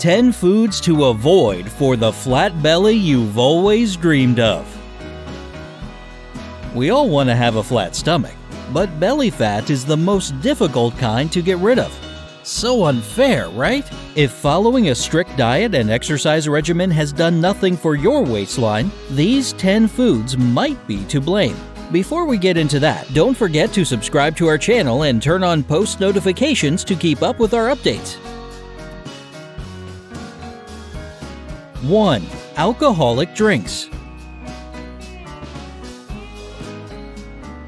10 foods to avoid for the flat belly you've always dreamed of. We all want to have a flat stomach, but belly fat is the most difficult kind to get rid of. So unfair, right? If following a strict diet and exercise regimen has done nothing for your waistline, these 10 foods might be to blame. Before we get into that, don't forget to subscribe to our channel and turn on post notifications to keep up with our updates. 1. Alcoholic drinks.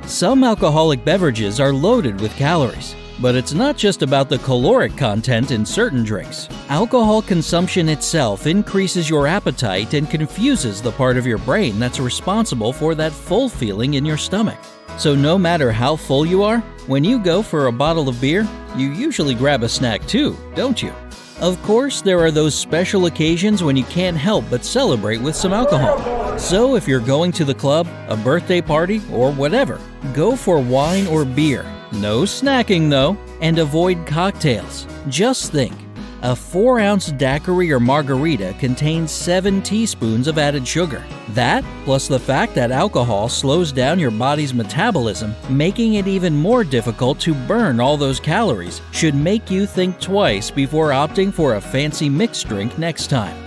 Some alcoholic beverages are loaded with calories, but it's not just about the caloric content in certain drinks. Alcohol consumption itself increases your appetite and confuses the part of your brain that's responsible for that full feeling in your stomach. So no matter how full you are, when you go for a bottle of beer, you usually grab a snack too, don't you? Of course, there are those special occasions when you can't help but celebrate with some alcohol. So if you're going to the club, a birthday party, or whatever, go for wine or beer. No snacking though, and avoid cocktails. Just think, a 4-ounce daiquiri or margarita contains 7 teaspoons of added sugar. That, plus the fact that alcohol slows down your body's metabolism, making it even more difficult to burn all those calories, should make you think twice before opting for a fancy mixed drink next time.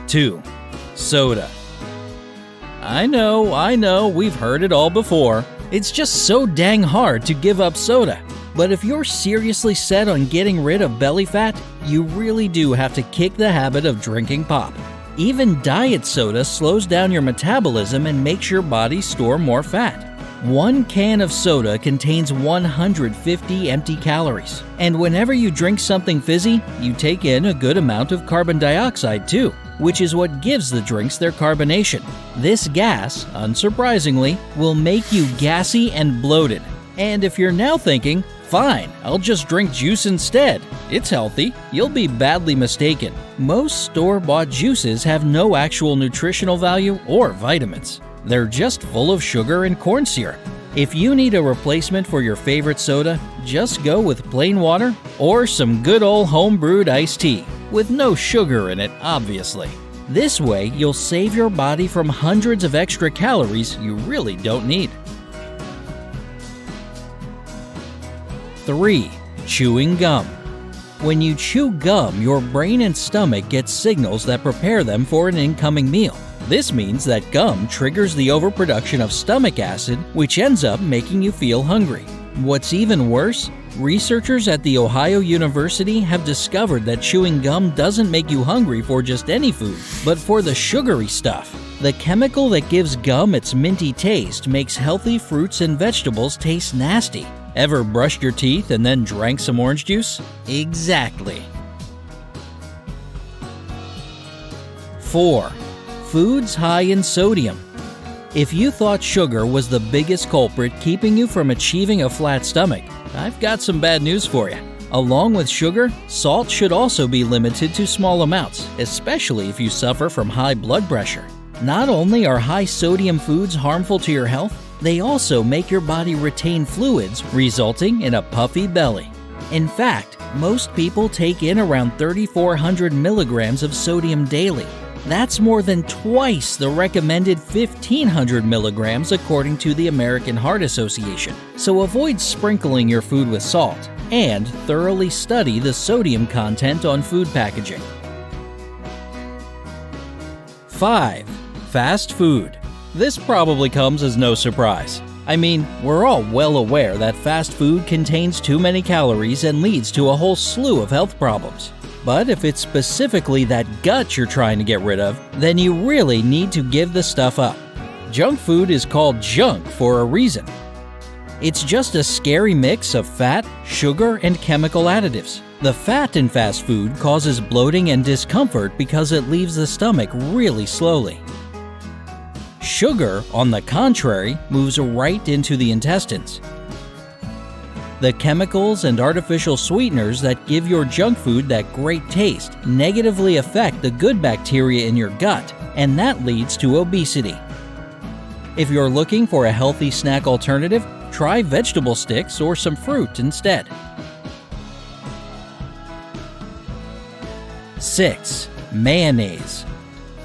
2. Soda. I know, we've heard it all before. It's just so dang hard to give up soda. But if you're seriously set on getting rid of belly fat, you really do have to kick the habit of drinking pop. Even diet soda slows down your metabolism and makes your body store more fat. 1 can of soda contains 150 empty calories. And whenever you drink something fizzy, you take in a good amount of carbon dioxide too, which is what gives the drinks their carbonation. This gas, unsurprisingly, will make you gassy and bloated. And if you're now thinking, fine, I'll just drink juice instead, it's healthy, you'll be badly mistaken. Most store-bought juices have no actual nutritional value or vitamins. They're just full of sugar and corn syrup. If you need a replacement for your favorite soda, just go with plain water or some good old home-brewed iced tea, with no sugar in it, obviously. This way, you'll save your body from hundreds of extra calories you really don't need. 3. Chewing gum. When you chew gum, your brain and stomach get signals that prepare them for an incoming meal. This means that gum triggers the overproduction of stomach acid, which ends up making you feel hungry. What's even worse, researchers at The Ohio University have discovered that chewing gum doesn't make you hungry for just any food, but for the sugary stuff. The chemical that gives gum its minty taste makes healthy fruits and vegetables taste nasty. Ever brushed your teeth and then drank some orange juice? Exactly. 4. Foods high in sodium. If you thought sugar was the biggest culprit keeping you from achieving a flat stomach, I've got some bad news for you. Along with sugar, salt should also be limited to small amounts, especially if you suffer from high blood pressure. Not only are high sodium foods harmful to your health, they also make your body retain fluids, resulting in a puffy belly. In fact, most people take in around 3,400 milligrams of sodium daily. That's more than twice the recommended 1,500 milligrams according to the American Heart Association. So avoid sprinkling your food with salt and thoroughly study the sodium content on food packaging. 5. Fast food. This probably comes as no surprise. I mean, we're all well aware that fast food contains too many calories and leads to a whole slew of health problems. But if it's specifically that gut you're trying to get rid of, then you really need to give the stuff up. Junk food is called junk for a reason. It's just a scary mix of fat, sugar, and chemical additives. The fat in fast food causes bloating and discomfort because it leaves the stomach really slowly. Sugar, on the contrary, moves right into the intestines. The chemicals and artificial sweeteners that give your junk food that great taste negatively affect the good bacteria in your gut, and that leads to obesity. If you're looking for a healthy snack alternative, try vegetable sticks or some fruit instead. 6. Mayonnaise.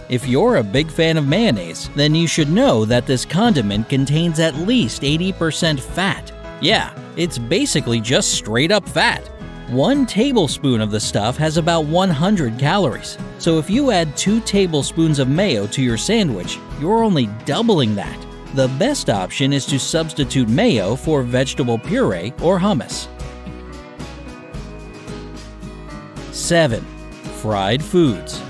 If you're a big fan of mayonnaise, then you should know that this condiment contains at least 80% fat. Yeah, it's basically just straight up fat. 1 tablespoon of the stuff has about 100 calories. So if you add 2 tablespoons of mayo to your sandwich, you're only doubling that. The best option is to substitute mayo for vegetable puree or hummus. 7. Fried foods.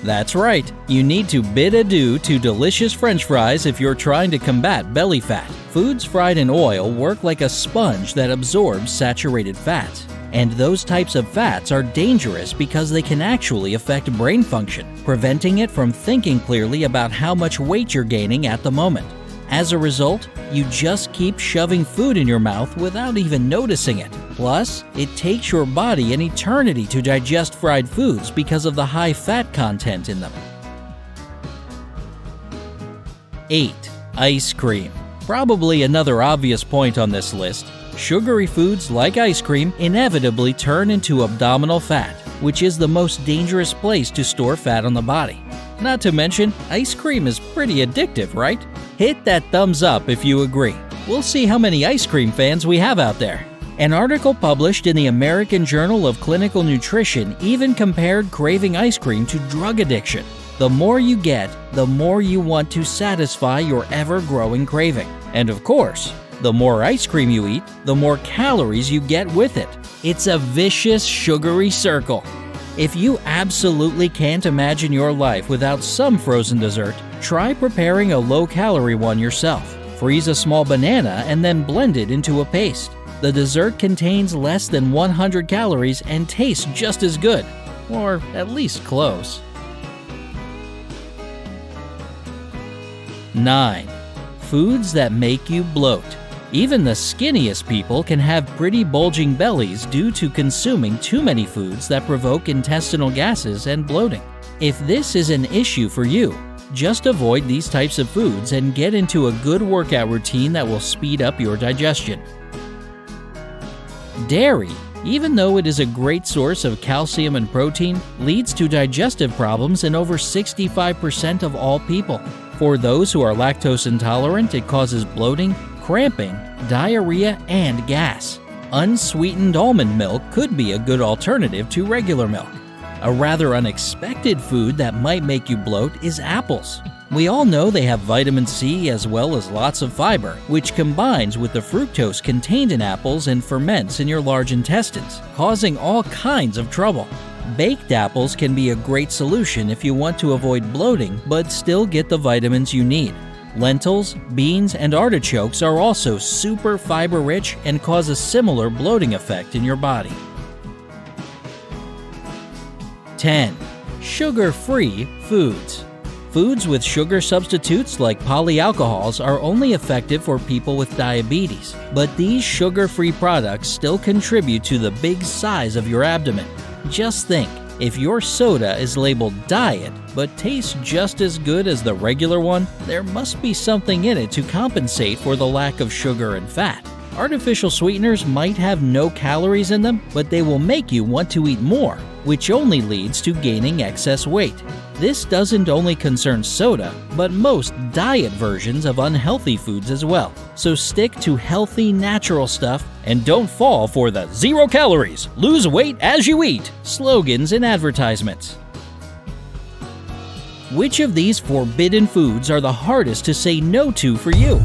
That's right, you need to bid adieu to delicious French fries if you're trying to combat belly fat. Foods fried in oil work like a sponge that absorbs saturated fats. And those types of fats are dangerous because they can actually affect brain function, preventing it from thinking clearly about how much weight you're gaining at the moment. As a result, you just keep shoving food in your mouth without even noticing it. Plus, it takes your body an eternity to digest fried foods because of the high fat content in them. 8. Ice cream. Probably another obvious point on this list. Sugary foods like ice cream inevitably turn into abdominal fat, which is the most dangerous place to store fat on the body. Not to mention, ice cream is pretty addictive, right? Hit that thumbs up if you agree. We'll see how many ice cream fans we have out there. An article published in the American Journal of Clinical Nutrition even compared craving ice cream to drug addiction. The more you get, the more you want to satisfy your ever-growing craving. And of course, the more ice cream you eat, the more calories you get with it. It's a vicious, sugary circle. If you absolutely can't imagine your life without some frozen dessert, try preparing a low-calorie one yourself. Freeze a small banana and then blend it into a paste. The dessert contains less than 100 calories and tastes just as good, or at least close. 9. Foods that make you bloat. Even the skinniest people can have pretty bulging bellies due to consuming too many foods that provoke intestinal gases and bloating. If this is an issue for you, just avoid these types of foods and get into a good workout routine that will speed up your digestion. Dairy, even though it is a great source of calcium and protein, leads to digestive problems in over 65% of all people. For those who are lactose intolerant, it causes bloating, cramping, diarrhea, and gas. Unsweetened almond milk could be a good alternative to regular milk. A rather unexpected food that might make you bloat is apples. We all know they have vitamin C as well as lots of fiber, which combines with the fructose contained in apples and ferments in your large intestines, causing all kinds of trouble. Baked apples can be a great solution if you want to avoid bloating but still get the vitamins you need. Lentils, beans, and artichokes are also super fiber-rich and cause a similar bloating effect in your body. 10. Sugar-free foods. Foods with sugar substitutes like polyalcohols are only effective for people with diabetes, but these sugar-free products still contribute to the big size of your abdomen. Just think, if your soda is labeled diet but tastes just as good as the regular one, there must be something in it to compensate for the lack of sugar and fat. Artificial sweeteners might have no calories in them, but they will make you want to eat more, which only leads to gaining excess weight. This doesn't only concern soda, but most diet versions of unhealthy foods as well. So stick to healthy, natural stuff and don't fall for the 0 calories, lose weight as you eat slogans and advertisements. Which of these forbidden foods are the hardest to say no to for you?